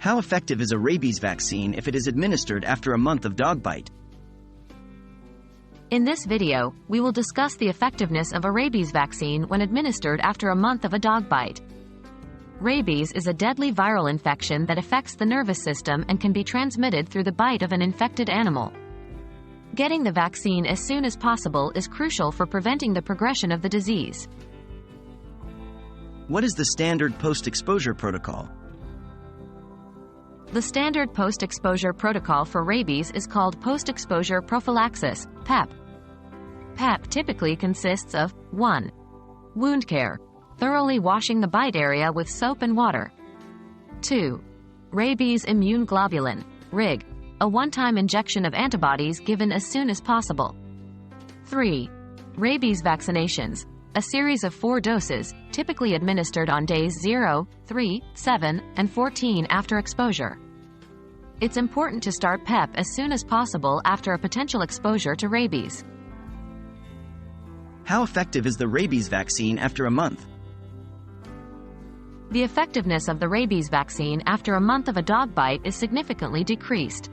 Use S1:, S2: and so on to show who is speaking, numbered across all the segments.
S1: How effective is a rabies vaccine if it is administered after a month of dog bite?
S2: In this video, we will discuss the effectiveness of a rabies vaccine when administered after a month of a dog bite. Rabies is a deadly viral infection that affects the nervous system and can be transmitted through the bite of an infected animal. Getting the vaccine as soon as possible is crucial for preventing the progression of the disease.
S1: What is the standard post-exposure protocol?
S2: The standard post-exposure protocol for rabies is called post-exposure prophylaxis, PEP. PEP typically consists of 1. Wound care, thoroughly washing the bite area with soap and water. 2. Rabies immune globulin, RIG, a one-time injection of antibodies given as soon as possible. 3. Rabies vaccinations, a series of 4 doses, typically administered on days 0, 3, 7, and 14 after exposure. It's important to start PEP as soon as possible after a potential exposure to rabies.
S1: How effective is the rabies vaccine after a month?
S2: The effectiveness of the rabies vaccine after a month of a dog bite is significantly decreased.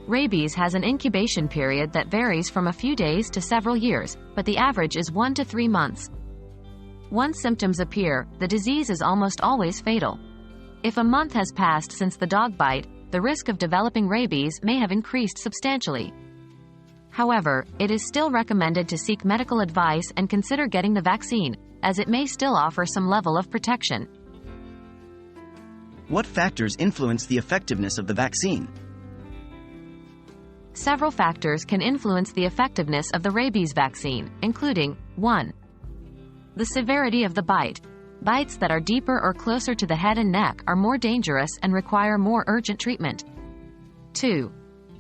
S2: Rabies has an incubation period that varies from a few days to several years, but the average is 1 to 3 months. Once symptoms appear, the disease is almost always fatal. If a month has passed since the dog bite, the risk of developing rabies may have increased substantially. However, it is still recommended to seek medical advice and consider getting the vaccine, as it may still offer some level of protection.
S1: What factors influence the effectiveness of the vaccine?
S2: Several factors can influence the effectiveness of the rabies vaccine, including 1. The severity of the bite. Bites that are deeper or closer to the head and neck are more dangerous and require more urgent treatment. 2.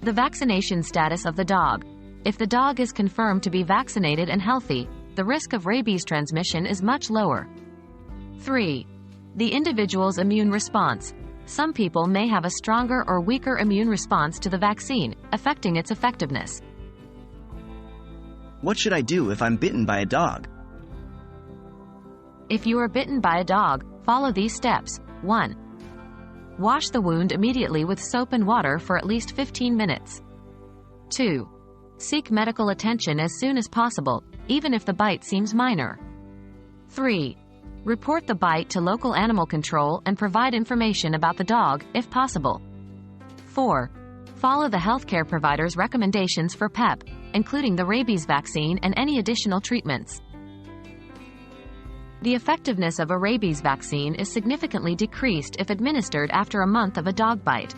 S2: The vaccination status of the dog. If the dog is confirmed to be vaccinated and healthy, the risk of rabies transmission is much lower. 3. The individual's immune response. Some people may have a stronger or weaker immune response to the vaccine, affecting its effectiveness.
S1: What should I do if I'm bitten by a dog?
S2: If you are bitten by a dog, follow these steps. 1. Wash the wound immediately with soap and water for at least 15 minutes. 2. Seek medical attention as soon as possible, even if the bite seems minor. 3. Report the bite to local animal control and provide information about the dog, if possible. 4. Follow the healthcare provider's recommendations for PEP, including the rabies vaccine and any additional treatments. The effectiveness of a rabies vaccine is significantly decreased if administered after a month of a dog bite.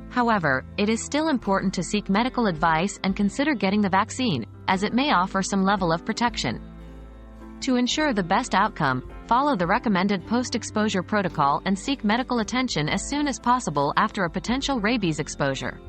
S2: However, it is still important to seek medical advice and consider getting the vaccine, as it may offer some level of protection. To ensure the best outcome, follow the recommended post-exposure protocol and seek medical attention as soon as possible after a potential rabies exposure.